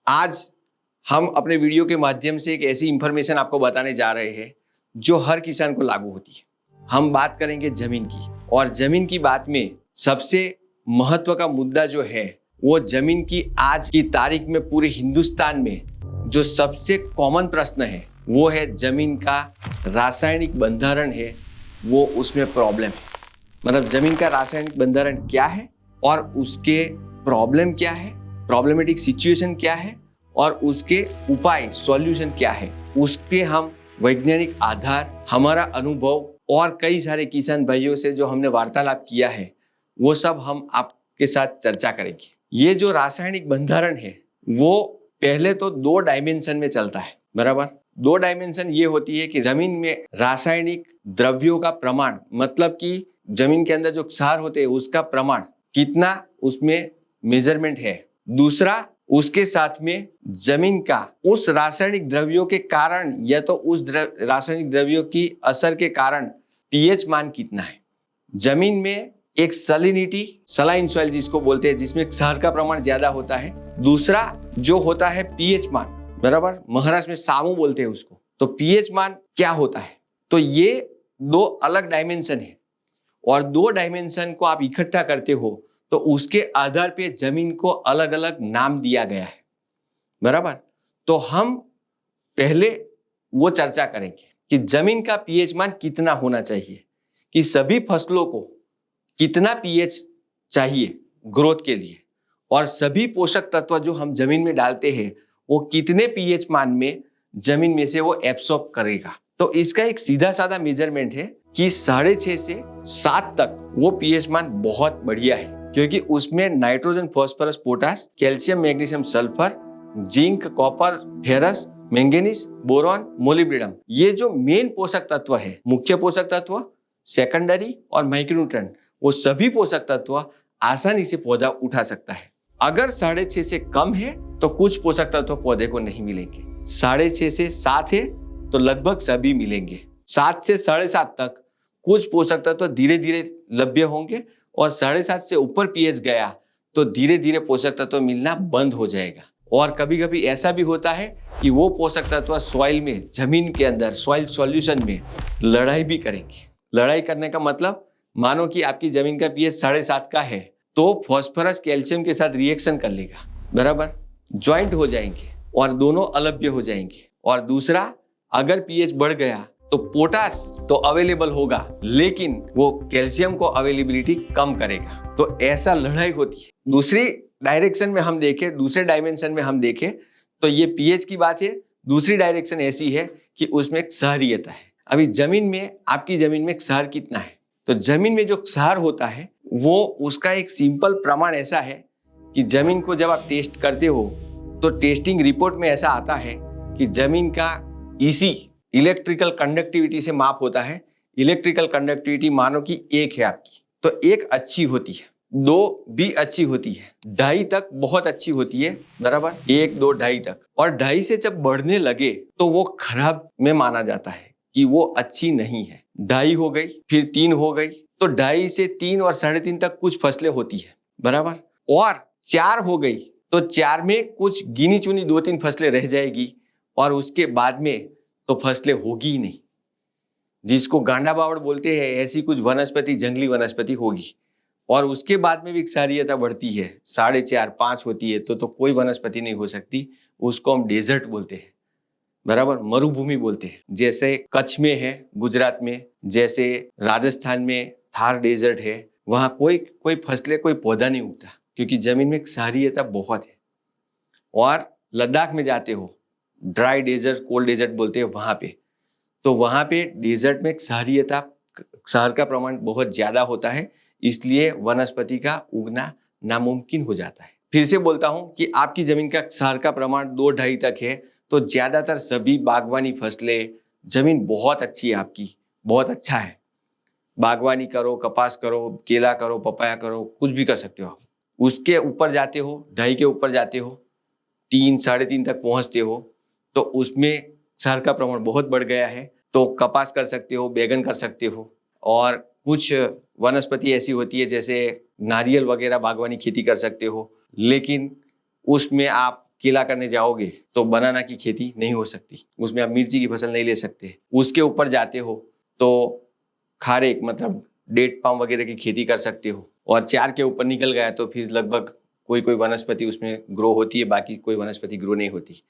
आज हम अपने वीडियो के माध्यम से एक ऐसी इंफॉर्मेशन आपको बताने जा रहे हैं जो हर किसान को लागू होती है। हम बात करेंगे जमीन की, और जमीन की बात में सबसे महत्व का मुद्दा जो है वो जमीन की आज की तारीख में पूरे हिंदुस्तान में जो सबसे कॉमन प्रश्न है वो है जमीन का रासायनिक बंधारण है, वो उसमें प्रॉब्लम है। मतलब जमीन का रासायनिक बंधारण क्या है और उसके प्रॉब्लम क्या है, प्रॉब्लमेटिक सिचुएशन क्या है और उसके उपाय सॉल्यूशन क्या है, उसके हम वैज्ञानिक आधार, हमारा अनुभव और कई सारे किसान भाइयों से जो हमने वार्तालाप किया है वो सब हम आपके साथ चर्चा करेंगे। ये जो रासायनिक बंधारण है वो पहले तो 2 डायमेंशन में चलता है, बराबर। 2 डायमेंशन ये होती है कि जमीन में रासायनिक द्रव्यों का प्रमाण, मतलब कि जमीन के अंदर जो क्षार होते हैं उसका प्रमाण कितना उसमें मेजरमेंट है। दूसरा, उसके साथ में जमीन का उस रासायनिक द्रव्यों के कारण या तो उस रासायनिक द्रव्यों की असर के कारण पीएच मान कितना है। जमीन में एक सलिनिटी, सलाइन सॉइल जिसको बोलते हैं, जिसमें क्षार का प्रमाण ज्यादा होता है। दूसरा जो होता है पीएच मान, बराबर, महाराष्ट्र में सामू बोलते हैं उसको। तो पीएच मान क्या होता है, तो ये 2 अलग डायमेंशन है और 2 डायमेंशन को आप इकट्ठा करते हो तो उसके आधार पे जमीन को अलग अलग नाम दिया गया है, बराबर। तो हम पहले वो चर्चा करेंगे कि जमीन का पीएच मान कितना होना चाहिए, कि सभी फसलों को कितना पीएच चाहिए ग्रोथ के लिए, और सभी पोषक तत्व जो हम जमीन में डालते हैं वो कितने पीएच मान में जमीन में से वो एब्सॉर्ब करेगा। तो इसका एक सीधा साधा मेजरमेंट है कि 6.5 से 7 तक वो पीएच मान बहुत बढ़िया है, क्योंकि उसमें nitrogen, phosphorus, potash, calcium, magnesium, sulphur, zinc, copper, ferrous, manganese, boron, molybdenum, ये जो मेन पोषक तत्व है, मुख्य पोषक तत्व, सेकेंडरी और माइक्रोन्यूट्रिएंट, वो सभी पोषक तत्व आसानी से पौधा उठा सकता है। अगर 6.5 से कम है तो कुछ पोषक तत्व पौधे को नहीं मिलेंगे। 6.5 से 7 है तो लगभग सभी मिलेंगे। 7 से 7.5 तक कुछ पोषक तत्व धीरे धीरे लभ्य होंगे, और 7.5 से ऊपर पीएच गया तो धीरे धीरे पोषक तत्व मिलना बंद हो जाएगा। और कभी कभी ऐसा भी होता है कि वो पोषक तत्व सॉइल में, जमीन के अंदर सॉइल सॉल्यूशन में लड़ाई भी करेंगे। लड़ाई करने का मतलब, मानो कि आपकी जमीन का पीएच 7.5 का है तो फास्फोरस कैल्शियम के साथ रिएक्शन कर लेगा, बराबर, ज्वाइंट हो जाएंगे और दोनों अलभ्य हो जाएंगे। और दूसरा, अगर पीएच बढ़ गया तो पोटास तो अवेलेबल होगा लेकिन वो कैल्शियम को अवेलेबिलिटी कम करेगा। तो ऐसा लड़ाई होती है। दूसरी डायरेक्शन में हम देखें, दूसरे डायमेंशन में हम देखें तो ये पीएच की बात है। दूसरी डायरेक्शन ऐसी है कि उसमें क्षारीयता है। अभी जमीन में, आपकी जमीन में क्षार कितना है, तो जमीन में जो क्षार होता है वो उसका एक सिंपल प्रमाण ऐसा है कि जमीन को जब आप टेस्ट करते हो तो टेस्टिंग रिपोर्ट में ऐसा आता है कि जमीन का ईसी, इलेक्ट्रिकल कंडक्टिविटी से माप होता है। इलेक्ट्रिकल कंडक्टिविटी मानो कि 1 है आपकी, तो 1 अच्छी होती है, 2 भी अच्छी होती है, 2.5 तक बहुत अच्छी होती है, बराबर, 1, 2, 2.5 तक। और 2.5 से जब बढ़ने लगे तो वो खराब में माना जाता है कि वो अच्छी नहीं है। 2.5 हो गई, फिर 3 हो गई, तो 2.5 से 3 और 3.5 तक कुछ फसलें होती है, बराबर। और 4 हो गई तो 4 में कुछ गिनी चुनी 2-3 फसलें रह जाएगी और उसके बाद में तो फसलें होगी ही नहीं। जिसको गांडा बावड़ बोलते हैं, ऐसी कुछ वनस्पति, जंगली वनस्पति होगी। और उसके बाद में भी क्षारीयता बढ़ती है, 4.5, 5 होती है तो कोई वनस्पति नहीं हो सकती। उसको हम डेजर्ट बोलते हैं, बराबर, मरुभूमि बोलते हैं। जैसे कच्छ में है, गुजरात में, जैसे राजस्थान में थार डेजर्ट है, वहां कोई फसलें, कोई पौधा नहीं उगता क्योंकि जमीन में क्षारीयता बहुत है। और लद्दाख में जाते हो, ड्राई डेजर्ट, कोल्ड डेजर्ट बोलते हैं वहां पे, तो वहां पे डेजर्ट में क्षारीयता, क्षार का प्रमाण बहुत ज्यादा होता है, इसलिए वनस्पति का उगना नामुमकिन हो जाता है। फिर से बोलता हूं कि आपकी जमीन का क्षार का प्रमाण 2-2.5 तक है तो ज्यादातर सभी बागवानी फसलें, जमीन बहुत अच्छी है आपकी, बहुत अच्छा है, बागवानी करो, कपास करो, केला करो, पपाया करो, कुछ भी कर सकते हो आप। उसके ऊपर जाते हो, 2.5 के ऊपर जाते हो, 3, 3.5 तक पहुंचते हो तो उसमें क्षार का प्रमाण बहुत बढ़ गया है, तो कपास कर सकते हो, बैगन कर सकते हो। और कुछ वनस्पति ऐसी होती है जैसे नारियल वगैरह, बागवानी खेती कर सकते हो, लेकिन उसमें आप केला करने जाओगे तो बनाना की खेती नहीं हो सकती, उसमें आप मिर्ची की फसल नहीं ले सकते। उसके ऊपर जाते हो तो खारेक मतलब डेट पाम वगैरह की खेती कर सकते हो। और 4 के ऊपर निकल गया तो फिर लगभग कोई कोई वनस्पति उसमें ग्रो होती है, बाकी कोई वनस्पति ग्रो नहीं होती।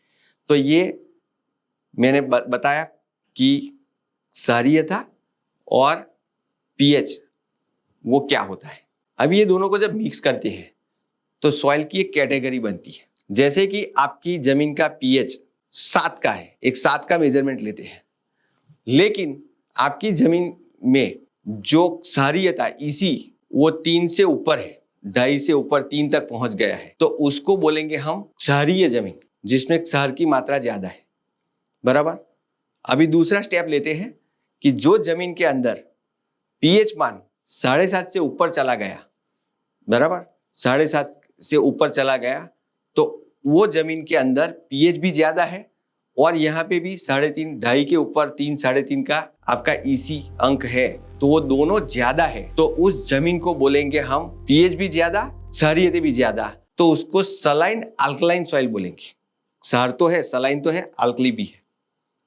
तो ये मैंने बताया कि क्षारीयता और पीएच वो क्या होता है। अब ये दोनों को जब मिक्स करते हैं तो सॉइल की एक कैटेगरी बनती है। जैसे कि आपकी जमीन का पीएच 7 का है, एक 7 का मेजरमेंट लेते हैं, लेकिन आपकी जमीन में जो क्षारीयता इसी वो 3 से ऊपर है, 2.5 से ऊपर 3 तक पहुंच गया है, तो उसको बोलेंगे हम क्षारीय जमीन, जिसमें क्षार की मात्रा ज्यादा है। बराबर। अभी दूसरा स्टेप लेते हैं कि जो जमीन के अंदर पीएच मान 7.5 से ऊपर चला गया, बराबर, 7.5 से ऊपर चला गया, तो वो जमीन के अंदर पीएच भी ज्यादा है और यहाँ पे भी 3.5, 2.5 के ऊपर 3, 3.5 का आपका ईसी अंक है, तो वो दोनों ज्यादा है, तो उस जमीन को बोलेंगे हम पीएच भी ज्यादा, क्षारीयता भी ज्यादा, तो उसको सलाइन अल्कलाइन सॉइल बोलेंगे। क्षार तो है, सलाइन तो है, अल्कली भी है,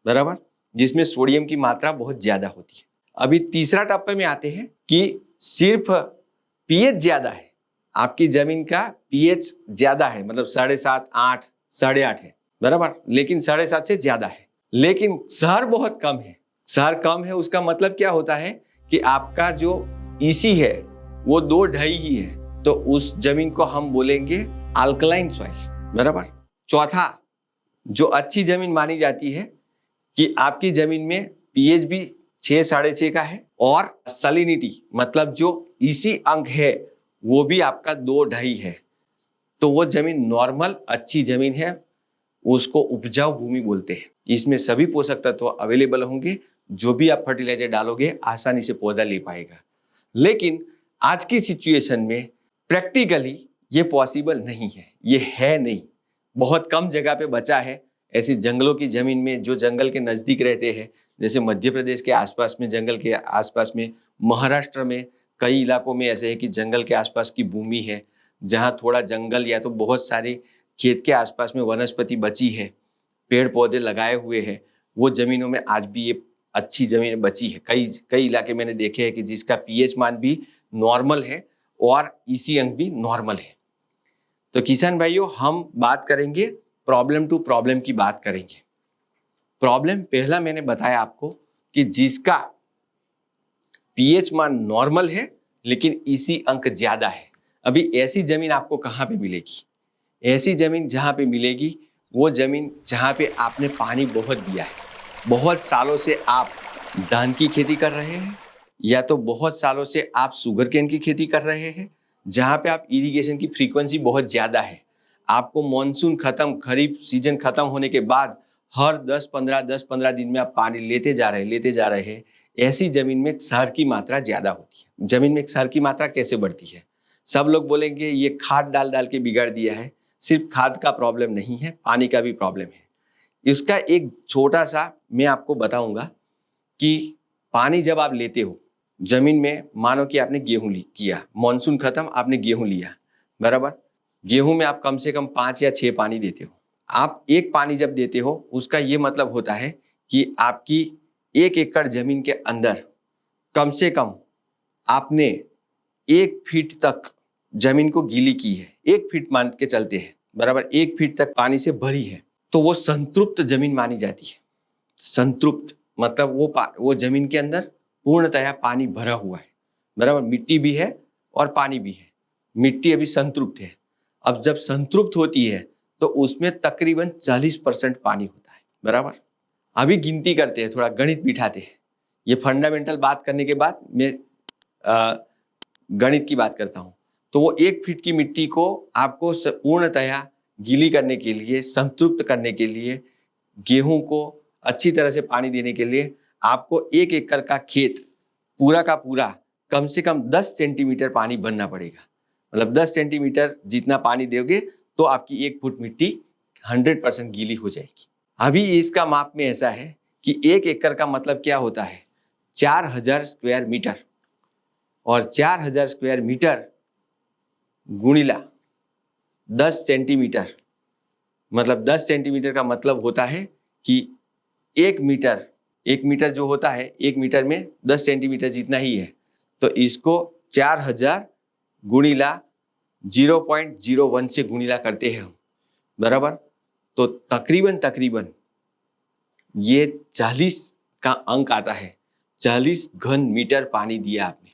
बराबर, जिसमें सोडियम की मात्रा बहुत ज्यादा होती है। अभी तीसरा टप्पे में आते हैं कि सिर्फ पीएच ज्यादा है, आपकी जमीन का पीएच ज्यादा है, मतलब 7.5, 8, 8.5 है, बराबर, लेकिन 7.5 से ज्यादा है, लेकिन क्षार बहुत कम है। क्षार कम है उसका मतलब क्या होता है कि आपका जो ईसी है वो 2.5 ही है, तो उस जमीन को हम बोलेंगे अल्कलाइन सॉइल, बराबर। चौथा जो अच्छी जमीन मानी जाती है कि आपकी जमीन में पीएच भी 6, 6.5 का है और सैलिनिटी मतलब जो ईसी अंक है वो भी आपका 2.5 है, तो वो जमीन नॉर्मल अच्छी जमीन है, उसको उपजाऊ भूमि बोलते हैं। इसमें सभी पोषक तत्व अवेलेबल होंगे, जो भी आप फर्टिलाइजर डालोगे आसानी से पौधा ले पाएगा। लेकिन आज की सिचुएशन में प्रैक्टिकली ये पॉसिबल नहीं है, ये है नहीं, बहुत कम जगह पे बचा है। ऐसी जंगलों की जमीन में जो जंगल के नजदीक रहते हैं, जैसे मध्य प्रदेश के आसपास में, जंगल के आसपास में, महाराष्ट्र में कई इलाकों में ऐसे है कि जंगल के आसपास की भूमि है, जहां थोड़ा जंगल या तो बहुत सारे खेत के आसपास में वनस्पति बची है, पेड़ पौधे लगाए हुए हैं, वो जमीनों में आज भी ये अच्छी जमीन बची है। कई इलाके मैंने देखे हैं कि जिसका पीएच मान भी नॉर्मल है और ईसी अंक भी नॉर्मल है। तो किसान भाइयों, हम बात करेंगे प्रॉब्लम टू प्रॉब्लम की बात करेंगे। प्रॉब्लम पहला मैंने बताया आपको कि जिसका पीएच मान नॉर्मल है लेकिन ईसी अंक ज्यादा है। अभी ऐसी जमीन आपको कहाँ पे मिलेगी? ऐसी जमीन जहाँ पे मिलेगी वो जमीन जहाँ पे आपने पानी बहुत दिया है, बहुत सालों से आप धान की खेती कर रहे हैं या तो बहुत सालों से आप शुगर केन की खेती कर रहे हैं, जहाँ पे आप इरिगेशन की फ्रीक्वेंसी बहुत ज्यादा है, आपको मॉनसून खत्म, खरीफ सीजन खत्म होने के बाद हर 10-15 दिन में आप पानी लेते जा रहे हैं, ऐसी जमीन में क्षार की मात्रा ज्यादा होती है। जमीन में क्षार की मात्रा कैसे बढ़ती है? सब लोग बोलेंगे ये खाद डाल डाल के बिगाड़ दिया है। सिर्फ खाद का प्रॉब्लम नहीं है, पानी का भी प्रॉब्लम है। इसका एक छोटा सा मैं आपको बताऊंगा कि पानी जब आप लेते हो जमीन में, मानो कि आपने गेहूं किया, मानसून खत्म, आपने गेहूं लिया, बराबर, गेहूं में आप कम से कम 5 या 6 पानी देते हो। आप एक पानी जब देते हो उसका ये मतलब होता है कि आपकी 1 एकड़ जमीन के अंदर कम से कम आपने 1 फीट तक जमीन को गीली की है। 1 फीट मान के चलते हैं, बराबर, 1 फीट तक पानी से भरी है, तो वो संतृप्त जमीन मानी जाती है। संतृप्त मतलब वो जमीन के अंदर पूर्णतया पानी भरा हुआ है, बराबर, मिट्टी भी है और पानी भी है, मिट्टी अभी संतृप्त है। अब जब संतृप्त होती है तो उसमें तकरीबन 40% पानी होता है, बराबर। अभी गिनती करते हैं, थोड़ा गणित बिठाते हैं। ये फंडामेंटल बात करने के बाद मैं गणित की बात करता हूं। तो वो 1 फीट की मिट्टी को आपको पूर्णतया गीली करने के लिए, संतृप्त करने के लिए, गेहूं को अच्छी तरह से पानी देने के लिए आपको 1 एकड़ का खेत पूरा का पूरा कम से कम 10 सेंटीमीटर पानी भरना पड़ेगा। मतलब 10 सेंटीमीटर जितना पानी दोगे तो आपकी 1 फुट मिट्टी 100% गीली हो जाएगी। अभी इसका माप में ऐसा है कि 1 एकड़ का मतलब क्या होता है? 4000 स्क्वायर मीटर, और 4000 स्क्वायर मीटर गुणिला 10 सेंटीमीटर मतलब 10 सेंटीमीटर का मतलब होता है कि 1 मीटर जो होता है 1 मीटर में 10 सेंटीमीटर जितना ही है। तो इसको 4000 गुणिला 0.01 से गुणिला करते हैं हम, बराबर। तो तकरीबन ये 40 का अंक आता है। 40 घन मीटर पानी दिया आपने।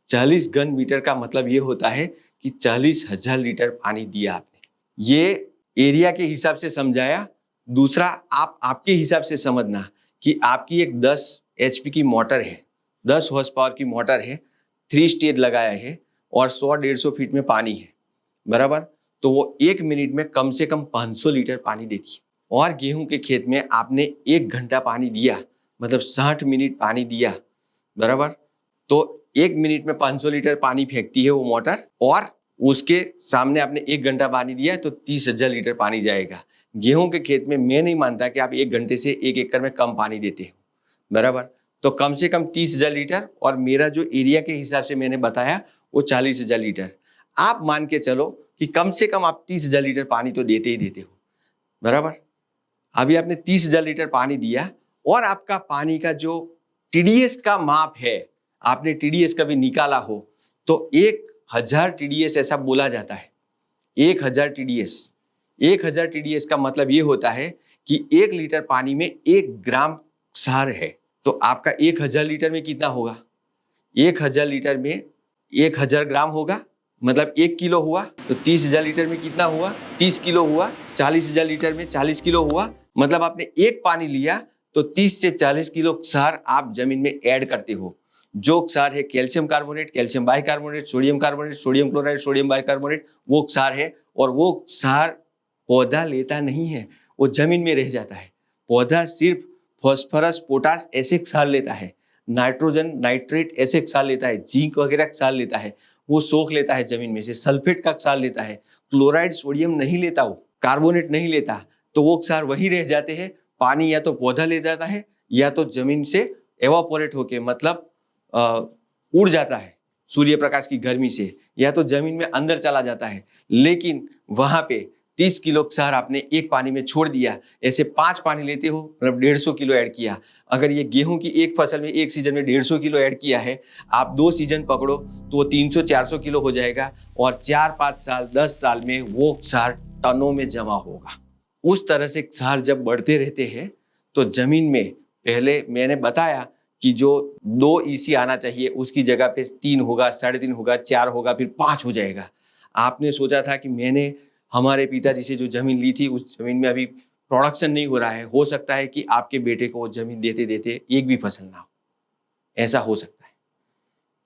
40 घन मीटर का मतलब ये होता है कि 40,000 लीटर पानी दिया आपने। ये एरिया के हिसाब से समझाया। दूसरा, आप आपके हिसाब से समझना कि आपकी एक 10 HP की मोटर है, 10 हॉर्स पावर की मोटर है, 3 स्टेज लगाया है और 100-150 फीट में पानी है, बराबर। तो वो 1 मिनट में कम से कम 500 लीटर पानी देती है। और गेहूं के खेत में आपने 1 घंटा पानी दिया, मतलब 60 मिनट पानी दिया, बराबर। तो 1 मिनट में 500 लीटर पानी फेंकती है वो मोटर, और उसके सामने आपने 1 घंटा पानी दिया तो 30,000 लीटर पानी जाएगा। गेहूं के खेत में मैं नहीं मानता कि आप 1 घंटे से 1 एकड़ में कम पानी देते हो, बराबर। तो कम से कम 30,000 लीटर, और मेरा जो एरिया के हिसाब से मैंने बताया वो 40,000 लीटर। आप मान के चलो कि कम से कम आप 30,000 लीटर पानी तो देते ही देते हो, बराबर। अभी आपने 30,000 लीटर पानी दिया, और आपका पानी का जो TDS का माप है, आपने TDS कभी निकाला हो तो 1000 TDS ऐसा बोला जाता है। 1000 TDS, 1000 TDS का मतलब ये होता है कि 1 लीटर पानी में 1 ग्राम क्षार है। तो आपका 1000 लीटर में कितना होगा? 1000 लीटर में 1000 ग्राम होगा, मतलब 1 किलो हुआ। तो 30,000 लीटर में कितना हुआ? 30 किलो हुआ। 40,000 लीटर में 40 किलो हुआ। मतलब आपने एक पानी लिया तो 30 से 40 किलो क्षार आप जमीन में ऐड करते हो। जो क्षार है calcium carbonate, calcium bicarbonate, sodium carbonate, sodium chloride, sodium bicarbonate, वो क्षार है। और वो क्षार पौधा लेता नहीं है, वो जमीन में रह जाता है। पौधा सिर्फ फॉस्फोरस, पोटास ऐसे क्षार लेता है, नाइट्रोजन, नाइट्रेट ऐसे क्षार लेता है, जिंक वगैरह क्षार लेता है, वो सोख लेता है जमीन में से। सल्फेट का क्षार लेता है, क्लोराइड, सोडियम नहीं लेता, वो कार्बोनेट नहीं लेता। तो वो क्षार वही रह जाते हैं। पानी या तो पौधा ले जाता है या तो जमीन से एवापोरेट होके, मतलब उड़ जाता है सूर्य प्रकाश की गर्मी से, या तो जमीन में अंदर चला जाता है। लेकिन वहां पे 30 किलो क्षार आपने एक पानी में छोड़ दिया। ऐसे 5 पानी लेते हो, मतलब 150 किलो ऐड किया। अगर ये गेहूं की एक फसल में एक सीजन में 150 किलो ऐड किया है, आप 2 सीजन पकड़ो तो वो 300-400 किलो हो जाएगा। और 4-5 साल 10 साल में वो क्षार टनों में जमा होगा। उस तरह से क्षार जब बढ़ते रहते हैं तो जमीन में, पहले मैंने बताया कि जो 2 EC आना चाहिए उसकी जगह पे 3 होगा, 3.5 होगा, 4 होगा, फिर 5 हो जाएगा। आपने सोचा था कि मैंने हमारे पिताजी से जो जमीन ली थी उस जमीन में अभी प्रोडक्शन नहीं हो रहा है, हो सकता है कि आपके बेटे को वो जमीन देते देते एक भी फसल ना हो, ऐसा हो सकता है।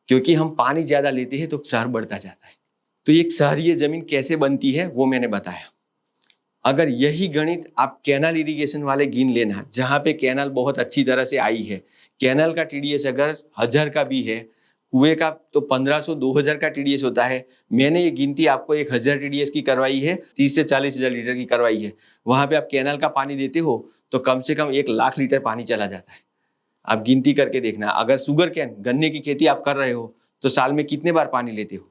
क्योंकि हम पानी ज्यादा लेते हैं तो क्षार बढ़ता जाता है। तो ये क्षारीय जमीन कैसे बनती है वो मैंने बताया। अगर यही गणित आप कैनाल इरिगेशन वाले गिन लेना, जहां पे कैनाल बहुत अच्छी तरह से आई है, कैनाल का TDS अगर 1000 का भी है, कुएं का तो 1500-2000 का TDS होता है। मैंने ये गिनती आपको 1000 TDS की करवाई है, 30 से 40,000 लीटर की करवाई है। वहां पे आप कैनाल का पानी देते हो तो कम से कम 1 लाख लीटर पानी चला जाता है। आप गिनती करके देखना। अगर शुगर कैन, गन्ने की खेती आप कर रहे हो तो साल में कितने बार पानी लेते हो?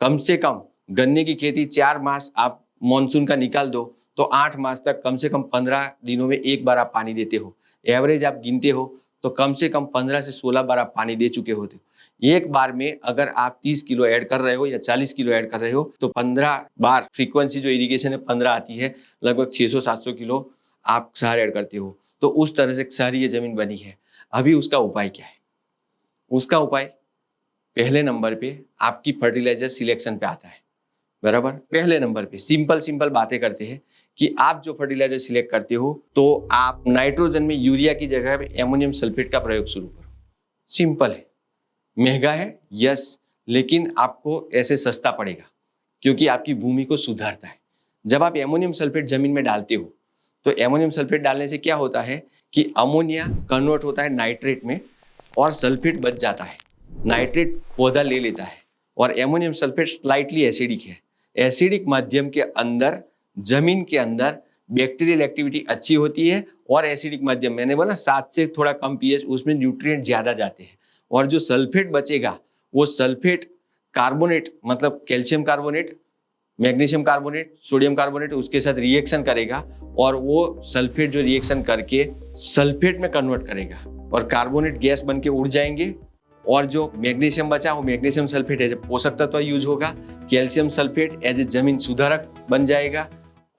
कम से कम गन्ने की खेती 4 मास आप मानसून का निकाल दो तो 8 मास तक कम से कम 15 दिनों में एक बार आप पानी देते हो। एवरेज आप गिनते हो तो कम से कम 15 से 16 बार आप पानी दे चुके होते हो। एक बार में अगर आप 30 किलो ऐड कर रहे हो या 40 किलो ऐड कर रहे हो तो 15 बार फ्रीक्वेंसी जो इरिगेशन है 15 आती है, लगभग 600-700 किलो आप क्षार ऐड करते हो। तो उस तरह से क्षारीय जमीन बनी है। अभी उसका उपाय क्या है? उसका उपाय पहले नंबर पे आपकी फर्टिलाइजर सिलेक्शन पे आता है, बराबर। पहले नंबर पे सिंपल बातें करते हैं कि आप जो फर्टिलाइजर सिलेक्ट करते हो तो आप नाइट्रोजन में यूरिया की जगह पे एमोनियम सल्फेट का प्रयोग शुरू करो। सिंपल है, महंगा है यस, लेकिन आपको ऐसे सस्ता पड़ेगा क्योंकि आपकी भूमि को सुधारता है। जब आप एमोनियम सल्फेट जमीन में डालते हो तो एमोनियम सल्फेट डालने से क्या होता है कि अमोनिया कन्वर्ट होता है नाइट्रेट में और सल्फेट बच जाता है। नाइट्रेट पौधा ले लेता है और एमोनियम सल्फेट स्लाइटली एसिडिक है। एसिडिक माध्यम के अंदर, जमीन के अंदर बैक्टीरियल एक्टिविटी अच्छी होती है और एसिडिक माध्यम, मैंने बोला 7 से थोड़ा कम pH, उसमें न्यूट्रिएंट ज्यादा जाते हैं। और जो सल्फेट बचेगा वो सल्फेट कार्बोनेट, मतलब calcium carbonate magnesium carbonate, sodium carbonate उसके साथ रिएक्शन करेगा और वो सल्फेट जो रिएक्शन करके सल्फेट में कन्वर्ट करेगा और कार्बोनेट गैस बन के उड़ जाएंगे और जो मैग्नीशियम बचा वो मैग्नीशियम सल्फेट एज ए पोषक तत्व यूज होगा, कैल्शियम सल्फेट एज ए जमीन सुधारक बन जाएगा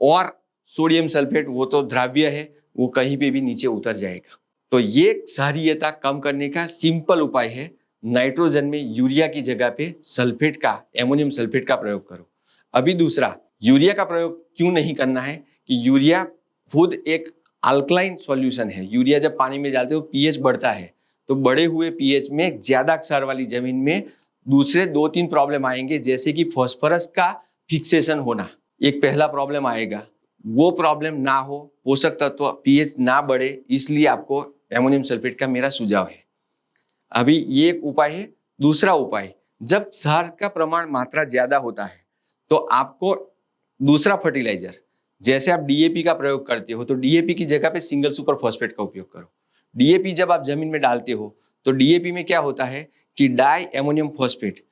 और सोडियम सल्फेट वो तो द्रव्य है, वो कहीं पे भी नीचे उतर जाएगा। तो ये क्षारीयता कम करने का सिंपल उपाय है, नाइट्रोजन में यूरिया की जगह पे सल्फेट का, एमोनियम सल्फेट का प्रयोग करो। अभी दूसरा, यूरिया का प्रयोग क्यों नहीं करना है कि यूरिया खुद एक अल्कलाइन सॉल्यूशन है। यूरिया जब पानी में डालते हो पीएच बढ़ता है, तो बढ़े हुए पीएच में ज्यादा क्षार वाली जमीन में दूसरे 2-3 प्रॉब्लम आएंगे, जैसे कि फास्फोरस का फिक्सेशन होना एक पहला प्रॉब्लम आएगा। वो प्रॉब्लम ना हो, पोषक तत्व पीएच ना बढ़े, इसलिए आपको एमोनियम सल्फेट का मेरा सुझाव है। अभी ये एक उपाय है। दूसरा उपाय, जब क्षार का प्रमाण मात्रा ज्यादा होता है तो आपको दूसरा फर्टिलाइजर, जैसे आप डीएपी का प्रयोग करते हो तो डीएपी की जगह पे सिंगल सुपर फॉस्फेट का उपयोग करो। डीएपी जब आप जमीन में डालते हो तो डीएपी में क्या होता है कि डाई एमोनियम फॉस्फेट,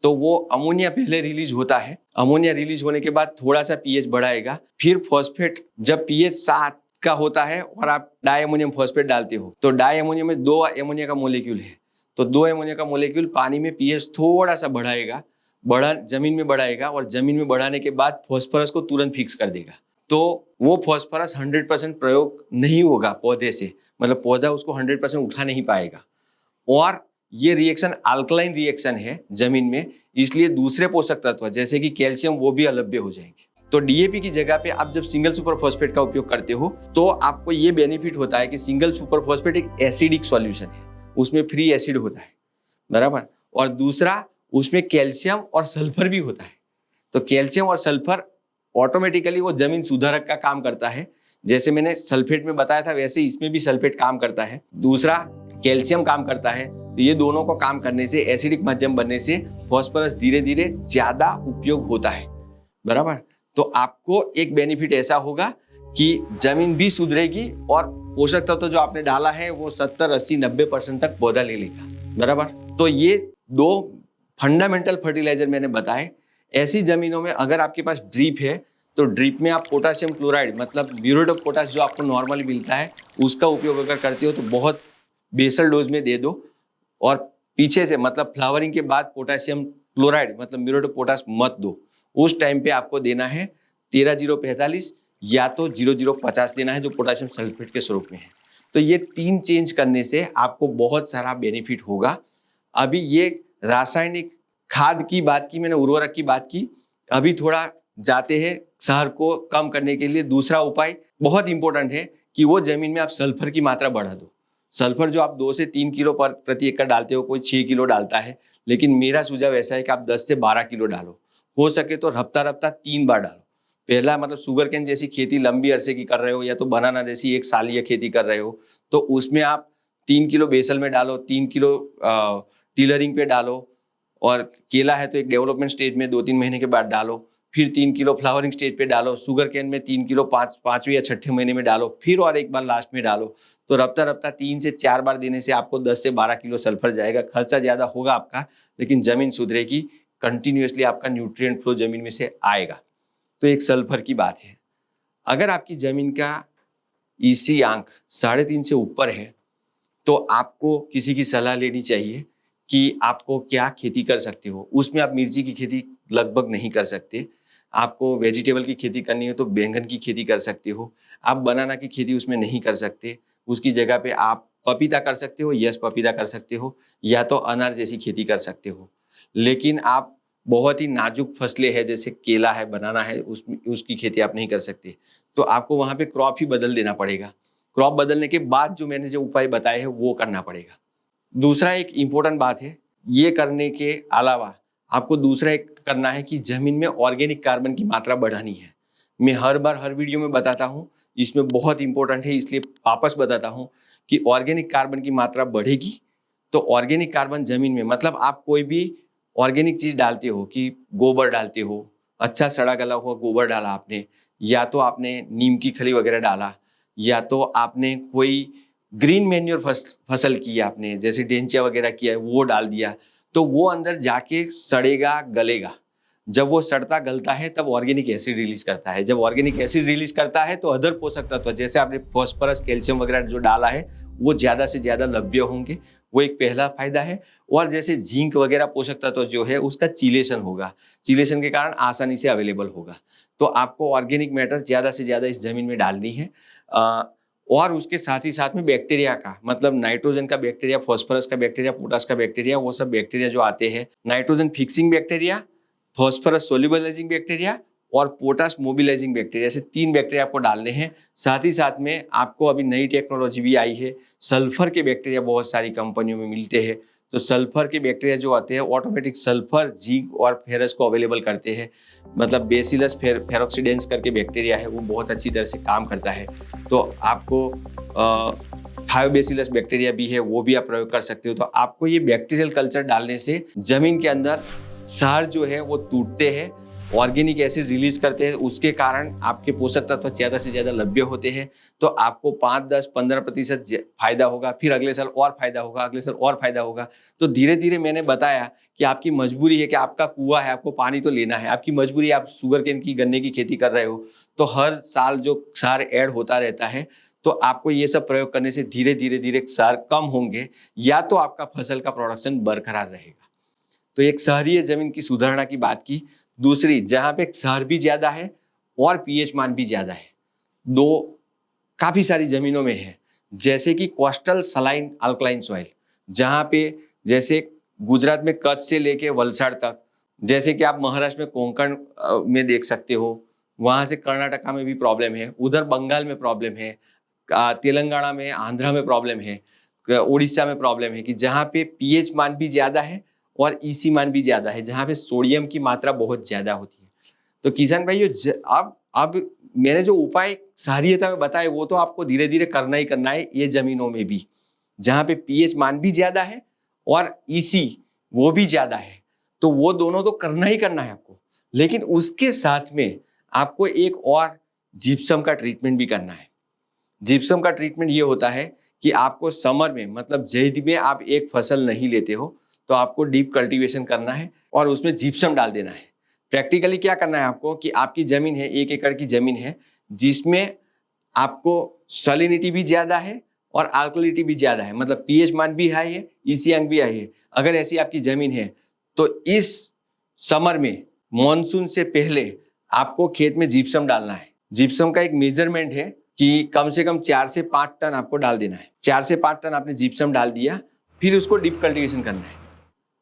तो वो अमोनिया पहले रिलीज होता है, अमोनिया रिलीज होने के बाद थोड़ा सा पीएच बढ़ाएगा, फिर फॉस्फेट जब पीएच 7 का होता है और आप डाई एमोनियम फॉस्फेट डालते हो तो डाई एमोनियम में 2 एमोनिया का मोलिक्यूल है, तो 2 एमोनिया का मोलिक्यूल पानी में पीएच थोड़ा सा बढ़ाएगा, जमीन में बढ़ाएगा और जमीन में बढ़ाने के बाद फास्फोरस को तुरंत फिक्स कर देगा। तो वो फास्फोरस 100% प्रयोग नहीं होगा पौधे से, मतलब पौधा उसको 100% उठा नहीं पाएगा और ये रिएक्शन अल्कलाइन रिएक्शन है जमीन में, इसलिए दूसरे पोषक तत्व जैसे कि कैल्शियम वो भी अलभ्य हो जाएंगे। तो डीएपी की जगह पे आप जब सिंगल सुपर फॉस्फेट का उपयोग करते हो तो आपको ये बेनिफिट होता है कि सिंगल सुपर फॉस्फेट एक एसिडिक सॉल्यूशन है, उसमें फ्री एसिड होता है, बराबर। और दूसरा, उसमें कैल्शियम और सल्फर भी होता है, तो कैल्शियम और सल्फर ऑटोमेटिकली वो जमीन सुधारक का काम करता है। जैसे मैंने सल्फेट में बताया था वैसे इसमें भी सल्फेट काम करता है, दूसरा कैल्शियम काम करता है। तो ये दोनों को काम करने से, एसिडिक माध्यम बनने से फास्फोरस धीरे धीरे ज्यादा उपयोग होता है, बराबर। तो आपको एक बेनिफिट ऐसा होगा कि जमीन भी सुधरेगी और पोषक तत्व जो आपने डाला है वो 70, 80, 90% तक पौधा ले लेगा, बराबर। तो ये 2 फंडामेंटल फर्टिलाइजर मैंने बताए। ऐसी जमीनों में अगर आपके पास ड्रिप है तो ड्रिप में आप पोटाशियम क्लोराइड मतलब म्यूरेट ऑफ पोटाश जो आपको नॉर्मली मिलता है उसका उपयोग अगर करते हो तो बहुत बेसल डोज में दे दो और पीछे से मतलब फ्लावरिंग के बाद पोटाशियम क्लोराइड मतलब म्यूरेट ऑफ पोटाश मत दो। उस टाइम पे आपको देना है 13-0-45 या तो 00-50 देना है जो पोटाशियम सल्फेट के स्वरूप में है। तो ये 3 चेंज करने से आपको बहुत सारा बेनिफिट होगा। अभी ये रासायनिक खाद की बात की मैंने, उर्वरक की बात की, अभी थोड़ा जाते हैं क्षार को कम करने के लिए। दूसरा उपाय बहुत इंपॉर्टेंट है कि वो जमीन में आप सल्फर की मात्रा बढ़ा दो। सल्फर जो आप 2 से 3 किलो प्रति एकड़ डालते हो, कोई 6 किलो डालता है, लेकिन मेरा सुझाव ऐसा है कि आप 10 से 12 किलो डालो, हो सके तो रफ्ता 3 बार डालो। पहला मतलब शुगर केन जैसी खेती लंबी अरसे की कर रहे हो या तो बनाना जैसी 1 सालीय खेती कर रहे हो तो उसमें आप 3 किलो बेसल में डालो, 3 किलो टिलरिंग पे डालो, और केला है तो एक डेवलपमेंट स्टेज में 2-3 महीने के बाद डालो, फिर 3 किलो फ्लावरिंग स्टेज पे डालो, शुगर केन में 3 किलो 5वें या 6ठे महीने में डालो, फिर और एक बार लास्ट में डालो। तो रफ्ता 3 से 4 बार देने से आपको 10 से 12 किलो सल्फर जाएगा। खर्चा ज्यादा होगा आपका, लेकिन जमीन सुधरेगी, कंटिन्यूअसली आपका न्यूट्रिएंट फ्लो जमीन में से आएगा। तो एक सल्फर की बात है। अगर आपकी जमीन का ईसी आंक 3.5 से ऊपर है तो आपको किसी की सलाह लेनी चाहिए कि आपको क्या खेती कर सकते हो। उसमें आप मिर्ची की खेती लगभग नहीं कर सकते, आपको वेजिटेबल की खेती करनी हो तो बैंगन की खेती कर सकते हो, आप बनाना की खेती उसमें नहीं कर सकते, उसकी जगह पे आप पपीता कर सकते हो, यस पपीता कर सकते हो, या तो अनार जैसी खेती कर सकते हो। लेकिन आप बहुत ही नाजुक फसलें हैं जैसे केला है, बनाना है, उसकी खेती आप नहीं कर सकते, तो आपको वहां पे क्रॉप ही बदल देना पड़ेगा। क्रॉप बदलने के बाद जो मैंने जो उपाय बताए हैं वो करना पड़ेगा। दूसरा एक इम्पोर्टेंट बात है, ये करने के अलावा आपको दूसरा एक करना है कि जमीन में ऑर्गेनिक कार्बन की मात्रा बढ़ानी है। मैं हर बार हर वीडियो में बताता हूँ, इसमें बहुत इंपॉर्टेंट है इसलिए वापस बताता हूँ कि ऑर्गेनिक कार्बन की मात्रा बढ़ेगी तो ऑर्गेनिक कार्बन जमीन में मतलब आप कोई भी ऑर्गेनिक चीज डालते हो कि गोबर डालते हो, अच्छा सड़ा गला हुआ गोबर डाला आपने, या तो आपने नीम की खली वगैरह डाला, या तो आपने कोई ग्रीन मैन्योर फसल की आपने जैसे डेंचिया वगैरह किया है वो डाल दिया, तो वो अंदर जाके सड़ेगा, गलेगा। जब वो सड़ता गलता है तब ऑर्गेनिक एसिड रिलीज करता है। जब ऑर्गेनिक एसिड रिलीज करता है तो अदर पोषक तत्व जैसे आपने फॉस्फोरस कैल्शियम वगैरह जो डाला है वो ज्यादा से ज्यादा लभ्य होंगे, वो एक पहला फायदा है। और जैसे जिंक वगैरह पोषक तत्व जो है उसका चीलेशन होगा, चीलेशन के कारण आसानी से अवेलेबल होगा। तो आपको ऑर्गेनिक मैटर ज्यादा से ज्यादा इस जमीन में डालनी है। और उसके साथ ही साथ में बैक्टीरिया का, मतलब नाइट्रोजन का बैक्टीरिया, फॉस्फोरस का बैक्टीरिया, पोटास का बैक्टीरिया, वो सब बैक्टीरिया जो आते हैं, nitrogen fixing bacteria, phosphorus solubilising bacteria और पोटास मोबिलाइजिंग बैक्टीरिया, ऐसे 3 बैक्टीरिया आपको डालने हैं। साथ ही साथ में आपको अभी नई टेक्नोलॉजी भी आई है, सल्फर के बैक्टीरिया बहुत सारी कंपनियों में मिलते हैं। तो सल्फर के बैक्टीरिया जो आते हैं ऑटोमेटिक सल्फर, जिंक और फेरस को अवेलेबल करते हैं। मतलब बेसिलस फेरोक्सीडेंस करके बैक्टीरिया है, वो बहुत अच्छी तरह से काम करता है। तो आपको थायोबैसिलस बैक्टीरिया भी है, वो भी आप प्रयोग कर सकते हो। तो आपको ये बैक्टीरियल कल्चर डालने से जमीन के अंदर सार जो है वो टूटते हैं, ऑर्गेनिक एसिड रिलीज करते हैं, उसके कारण आपके पोषक तत्व ज्यादा से ज्यादा लभ्य होते हैं। तो आपको 5, 10, 15% फायदा होगा, फिर अगले साल और फायदा होगा, अगले साल और फायदा होगा। तो धीरे धीरे मैंने बताया कि आपकी मजबूरी है कि आपका कुआं है, आपको पानी तो लेना है, आपकी मजबूरी, आप शुगर केन की, गन्ने की खेती कर रहे हो, तो हर साल जो सार ऐड होता रहता है। तो आपको ये सब प्रयोग करने से धीरे धीरे धीरे सार कम होंगे, या तो आपका फसल का प्रोडक्शन बरकरार रहेगा। तो एक शहरी जमीन की सुधारणा की बात की। दूसरी, जहां पे शहर भी ज्यादा है और पीएच मान भी ज्यादा है, दो काफी सारी जमीनों में है, जैसे कि कोस्टल सलाइन अल्कलाइन सॉइल, जहां पे जैसे गुजरात में कच्छ से लेके वलसाड़ तक, जैसे कि आप महाराष्ट्र में कोंकण में देख सकते हो, वहां से कर्नाटका में भी प्रॉब्लम है, उधर बंगाल में प्रॉब्लम है, तेलंगाना में, आंध्रा में प्रॉब्लम है, उड़ीसा में प्रॉब्लम है कि जहाँ पे पीएच मान भी ज्यादा है और ईसी मान भी ज्यादा है, जहाँ पे सोडियम की मात्रा बहुत ज्यादा होती है। तो किसान भाइयों, अब मैंने जो उपाय क्षारीयता में बताए वो तो आपको धीरे धीरे करना ही करना है, ये जमीनों में भी जहाँ पे पीएच मान भी ज्यादा है और ईसी वो भी ज्यादा है, तो वो दोनों तो करना ही करना है आपको। लेकिन उसके साथ में आपको एक और जिप्सम का ट्रीटमेंट भी करना है। जिप्सम का ट्रीटमेंट ये होता है कि आपको समर में, मतलब जैद में आप एक फसल नहीं लेते हो तो आपको डीप कल्टीवेशन करना है और उसमें जिप्सम डाल देना है। प्रैक्टिकली क्या करना है आपको कि आपकी जमीन है, 1 एकड़ की जमीन है, जिसमें आपको सलिनिटी भी ज्यादा है और अल्कलिनिटी भी ज्यादा है, मतलब पीएच मान भी हाई है, ईसी अंक भी हाई है। अगर ऐसी आपकी जमीन है तो इस समर में मॉनसून से पहले आपको खेत में जिप्सम डालना है। जिप्सम का एक मेजरमेंट है कि कम से कम 4 से 5 टन आपको डाल देना है। 4 से 5 टन आपने जिप्सम डाल दिया, फिर उसको डीप कल्टीवेशन करना है,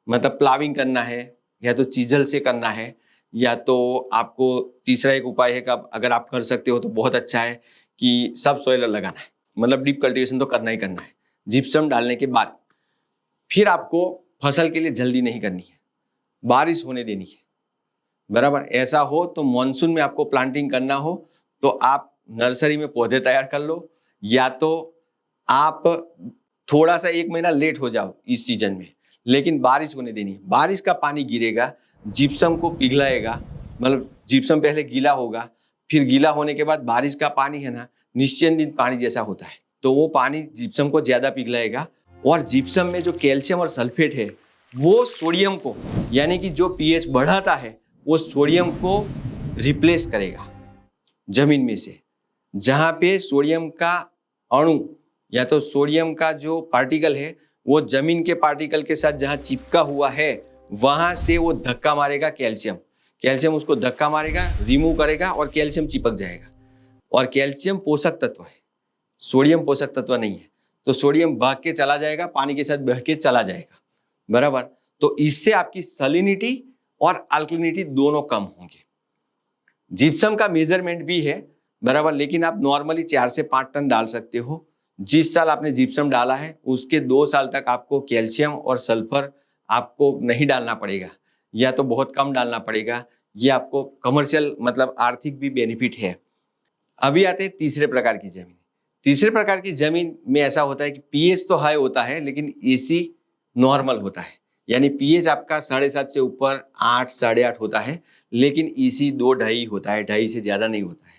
मतलब प्लाविंग करना है, या तो चीजल से करना है, या तो आपको तीसरा एक उपाय है कि अगर आप कर सकते हो तो बहुत अच्छा है कि सब सॉइलर लगाना है, मतलब डीप कल्टीवेशन तो करना ही करना है। जिप्सम डालने के बाद फिर आपको फसल के लिए जल्दी नहीं करनी है, बारिश होने देनी है, बराबर। ऐसा हो तो मॉनसून में आपको प्लांटिंग करना हो तो आप नर्सरी में पौधे तैयार कर लो, या तो आप थोड़ा सा 1 महीना लेट हो जाओ इस सीजन में, लेकिन बारिश होने देनी है। बारिश का पानी गिरेगा, जिप्सम को पिघलाएगा, मतलब जिप्सम पहले गीला होगा, फिर गीला होने के बाद बारिश का पानी है ना, निश्चिंत पानी जैसा होता है, तो वो पानी जिप्सम को ज्यादा पिघलाएगा। और जिप्सम में जो कैल्शियम और सल्फेट है वो सोडियम को, यानी कि जो पीएच बढ़ाता है वो सोडियम को रिप्लेस करेगा जमीन में से। जहां पे सोडियम का अणु या तो सोडियम का जो पार्टिकल है वो जमीन के पार्टिकल के साथ जहां चिपका हुआ है, वहां से वो धक्का मारेगा कैल्शियम उसको धक्का मारेगा, रिमूव करेगा और कैल्शियम चिपक जाएगा। और कैल्शियम पोषक तत्व है, सोडियम पोषक तत्व नहीं है, तो सोडियम भाग के चला जाएगा, पानी के साथ बह के चला जाएगा, बराबर। तो इससे आपकी सलिनिटी और अल्कलिनिटी दोनों कम होंगे। जिप्सम का मेजरमेंट भी है, बराबर, लेकिन आप नॉर्मली 4 से 5 टन डाल सकते हो। जिस साल आपने जिप्सम डाला है उसके 2 साल तक आपको कैल्शियम और सल्फर आपको नहीं डालना पड़ेगा, या तो बहुत कम डालना पड़ेगा। ये आपको कमर्शियल, मतलब आर्थिक भी बेनिफिट है। अभी आते हैं तीसरे प्रकार की जमीन। तीसरे प्रकार की जमीन में ऐसा होता है कि पीएच तो हाई होता है लेकिन ईसी नॉर्मल होता है, यानी पीएच आपका 7.5 से ऊपर 8, 8.5 होता है, लेकिन ईसी 2, 2.5 होता है, 2.5 से ज्यादा नहीं होता है।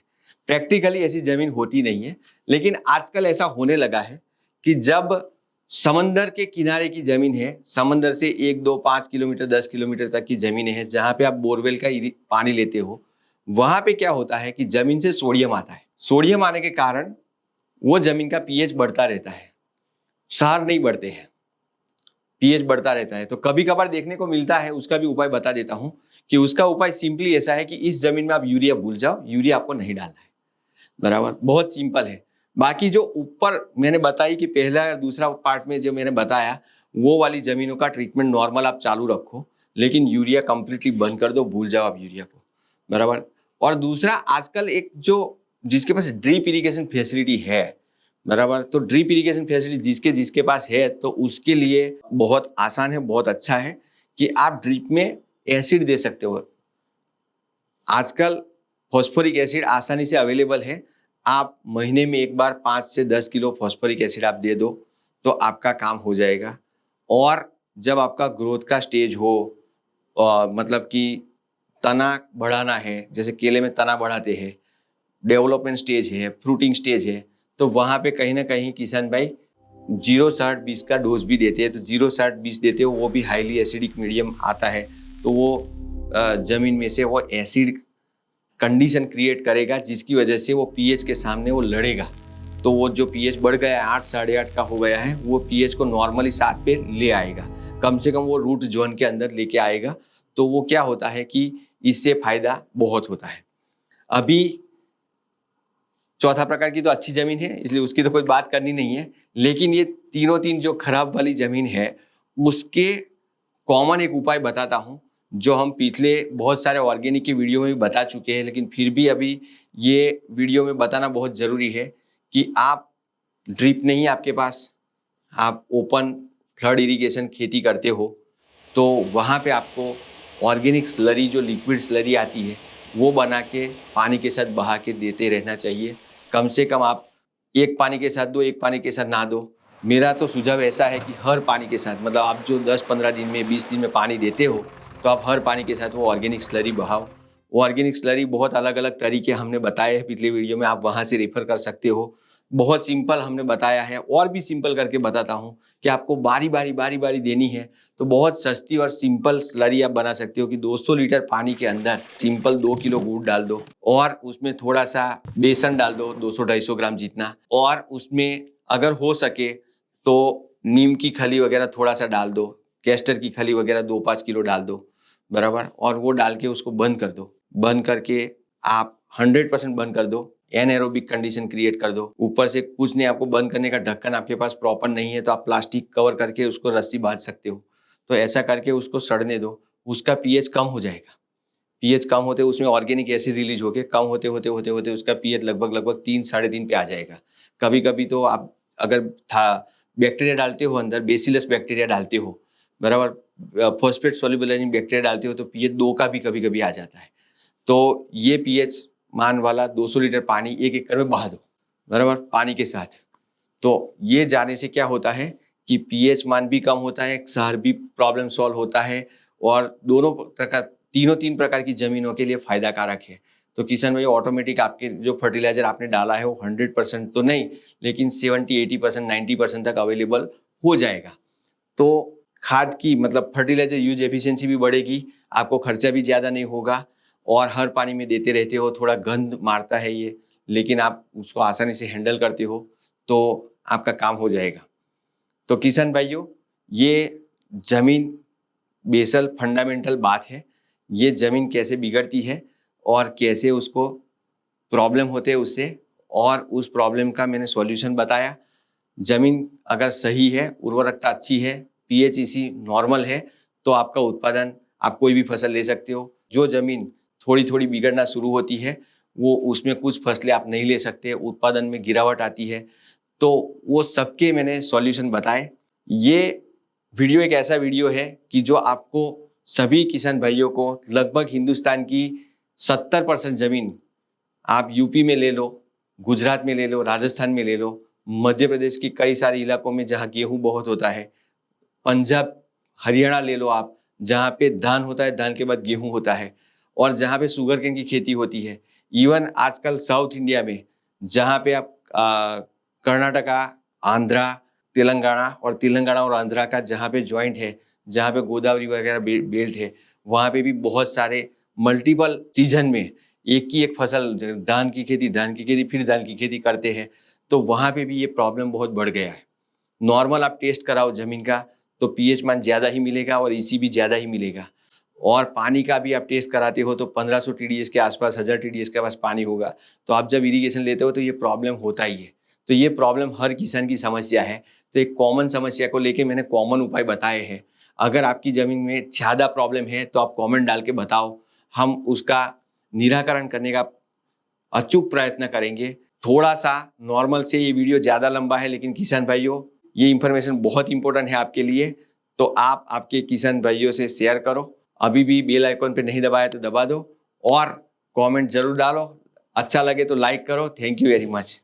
प्रैक्टिकली ऐसी जमीन होती नहीं है, लेकिन आजकल ऐसा होने लगा है कि जब समंदर के किनारे की जमीन है, समंदर से 1, 2, 5 किलोमीटर 10 किलोमीटर तक की जमीन है जहां पे आप बोरवेल का पानी लेते हो, वहां पे क्या होता है कि जमीन से सोडियम आता है। सोडियम आने के कारण वो जमीन का पीएच बढ़ता रहता है, क्षार नहीं बढ़ते हैं, पीएच बढ़ता रहता है। तो कभी कभार देखने को मिलता है, उसका भी उपाय बता देता हूं कि उसका उपाय सिंपली ऐसा है कि इस जमीन में आप यूरिया भूल जाओ, यूरिया आपको नहीं डालना है, बराबर, बहुत सिंपल है। बाकी जो ऊपर मैंने बताई कि पहला या दूसरा पार्ट में जो मैंने बताया, वो वाली जमीनों का ट्रीटमेंट नॉर्मल आप चालू रखो, लेकिन यूरिया कंप्लीटली बंद कर दो, भूल जाओ आप यूरिया को, बराबर। और दूसरा, आजकल एक जो जिसके पास ड्रिप इरिगेशन फैसिलिटी है, बराबर, तो ड्रिप इरिगेशन फैसिलिटी जिसके जिसके पास है तो उसके लिए बहुत आसान है, बहुत अच्छा है कि आप ड्रिप में एसिड दे सकते हो। आजकल फॉस्फोरिक एसिड आसानी से अवेलेबल है, आप महीने में एक बार 5 से 10 किलो फॉस्फोरिक एसिड आप दे दो तो आपका काम हो जाएगा। और जब आपका ग्रोथ का स्टेज हो, मतलब कि तना बढ़ाना है, जैसे केले में तना बढ़ाते हैं, डेवलपमेंट स्टेज है, फ्रूटिंग स्टेज है, तो वहां पे कहीं ना कहीं किसान भाई 0-60-20 का डोज भी देते हैं। तो 0-60-20 देते हो, वो भी हाईली एसिडिक मीडियम आता है, तो वो जमीन में से वो एसिड कंडीशन क्रिएट करेगा जिसकी वजह से वो पीएच के सामने वो लड़ेगा। तो वो जो पीएच बढ़ गया है 8 8.5 का हो गया है, वो पीएच को नॉर्मली 7 पे ले आएगा, कम से कम वो रूट जोन के अंदर लेके आएगा। तो वो क्या होता है कि इससे फायदा बहुत होता है। अभी चौथा प्रकार की तो अच्छी जमीन है, इसलिए उसकी तो कोई बात करनी नहीं है, लेकिन ये तीनों तीन जो खराब वाली जमीन है उसके कॉमन एक उपाय बताता हूँ, जो हम पिछले बहुत सारे ऑर्गेनिक की वीडियो में भी बता चुके हैं, लेकिन फिर भी अभी ये वीडियो में बताना बहुत जरूरी है कि आप ड्रिप नहीं है आपके पास, आप ओपन फ्लड इरिगेशन खेती करते हो, तो वहाँ पे आपको ऑर्गेनिक स्लरी, जो लिक्विड स्लरी आती है, वो बना के पानी के साथ बहा के देते रहना चाहिए। कम से कम आप एक पानी के साथ दो, एक पानी के साथ ना दो। मेरा तो सुझाव ऐसा है कि हर पानी के साथ, मतलब आप जो 10-15 दिन में 20 दिन में पानी देते हो, तो आप हर पानी के साथ वो ऑर्गेनिक स्लरी बहाओ। वो ऑर्गेनिक स्लरी बहुत अलग अलग तरीके हमने बताए हैं पिछले वीडियो में, आप वहाँ से रेफर कर सकते हो। बहुत सिंपल हमने बताया है, और भी सिंपल करके बताता हूँ कि आपको बारी बारी देनी है तो बहुत सस्ती और सिंपल स्लरी आप बना सकते हो कि 200 लीटर पानी के अंदर सिंपल 2 किलो गुड़ डाल दो और उसमें थोड़ा सा बेसन डाल दो, 200-250 ग्राम जितना, और उसमें अगर हो सके तो नीम की खली वगैरह थोड़ा सा डाल दो, कैस्टर की खली वगैरह 2-5 किलो डाल दो, बराबर। और वो डाल के उसको बंद कर दो, बंद करके आप 100% बंद कर दो, एनएरोबिक कंडीशन क्रिएट कर दो। ऊपर से कुछ नहीं, आपको बंद करने का ढक्कन आपके पास प्रॉपर नहीं है तो आप प्लास्टिक कवर करके उसको रस्सी बांध सकते हो। तो ऐसा करके उसको सड़ने दो, उसका पीएच कम हो जाएगा। पीएच कम होते उसमें ऑर्गेनिक एसिड रिलीज होके कम होते होते होते होते उसका पीएच लगभग 3-3.5 पे आ जाएगा। कभी कभी तो आप अगर था बैक्टीरिया डालते हो अंदर, बेसिलस बैक्टीरिया डालते हो, बराबर, फॉस्फेट सोल्यूबल बैक्टीरिया डालते हो, तो पीएच 2 का भी कभी कभी आ जाता है। तो ये पीएच मान वाला 200 लीटर पानी 1 एकड़ में बहा दो, बराबर, पानी के साथ। तो ये जाने से क्या होता है कि पीएच मान भी कम होता है, क्षार भी प्रॉब्लम सॉल्व होता है, और दोनों प्रकार, तीन प्रकार की जमीनों के लिए फायदा कारक है। तो किसान भाई, ऑटोमेटिक आपके जो फर्टिलाइजर आपने डाला है वो 100% तो नहीं, लेकिन 70-80%, 90% तक अवेलेबल हो जाएगा। तो खाद की, मतलब फर्टिलाइजर यूज एफिशिएंसी भी बढ़ेगी, आपको खर्चा भी ज़्यादा नहीं होगा, और हर पानी में देते रहते हो। थोड़ा गंध मारता है ये, लेकिन आप उसको आसानी से हैंडल करते हो तो आपका काम हो जाएगा। तो किसान भाइयों, ये जमीन बेसल फंडामेंटल बात है, ये जमीन कैसे बिगड़ती है और कैसे उसको प्रॉब्लम होते हैं उससे, और उस प्रॉब्लम का मैंने सॉल्यूशन बताया। जमीन अगर सही है, उर्वरकता अच्छी है, पीएच इसी नॉर्मल है, तो आपका उत्पादन, आप कोई भी फसल ले सकते हो। जो जमीन थोड़ी थोड़ी बिगड़ना शुरू होती है, वो उसमें कुछ फसलें आप नहीं ले सकते, उत्पादन में गिरावट आती है, तो वो सबके मैंने सॉल्यूशन बताए। ये वीडियो एक ऐसा वीडियो है कि जो आपको, सभी किसान भाइयों को, लगभग हिंदुस्तान की 70% जमीन, आप यूपी में ले लो, गुजरात में ले लो, राजस्थान में ले लो, मध्य प्रदेश की कई सारे इलाकों में जहाँ गेहूं बहुत होता है, पंजाब, हरियाणा ले लो आप, जहाँ पे धान होता है, धान के बाद गेहूं होता है, और जहाँ पे शुगर केन की खेती होती है। इवन आजकल साउथ इंडिया में, जहाँ पे आप कर्नाटका, आंध्रा, तेलंगाना और आंध्रा का जहाँ पे जॉइंट है, जहाँ पे गोदावरी वगैरह बेल्ट है, वहाँ पे भी बहुत सारे मल्टीपल सीजन में एक की एक फसल, धान की खेती फिर धान की खेती करते हैं, तो वहाँ पे भी ये प्रॉब्लम बहुत बढ़ गया है। नॉर्मल आप टेस्ट कराओ जमीन का तो पीएच मान ज़्यादा ही मिलेगा और ईसी भी ज़्यादा ही मिलेगा, और पानी का भी आप टेस्ट कराते हो तो 1500 टीडीएस के आसपास, 1000 टीडीएस के पास पानी होगा। तो आप जब इरिगेशन लेते हो तो ये प्रॉब्लम होता ही है। तो ये प्रॉब्लम हर किसान की समस्या है। तो एक कॉमन समस्या को लेके मैंने कॉमन उपाय बताए हैं। अगर आपकी ज़मीन में ज़्यादा प्रॉब्लम है तो आप कॉमेंट डाल के बताओ, हम उसका निराकरण करने का अचूक प्रयत्न करेंगे। थोड़ा सा नॉर्मल से ये वीडियो ज़्यादा लंबा है, लेकिन किसान भाइयों ये इन्फॉर्मेशन बहुत इंपॉर्टेंट है आपके लिए, तो आप आपके किसान भाइयों से शेयर करो। अभी भी बेल आइकॉन पे नहीं दबाया तो दबा दो और कमेंट जरूर डालो। अच्छा लगे तो लाइक करो। Thank you very much.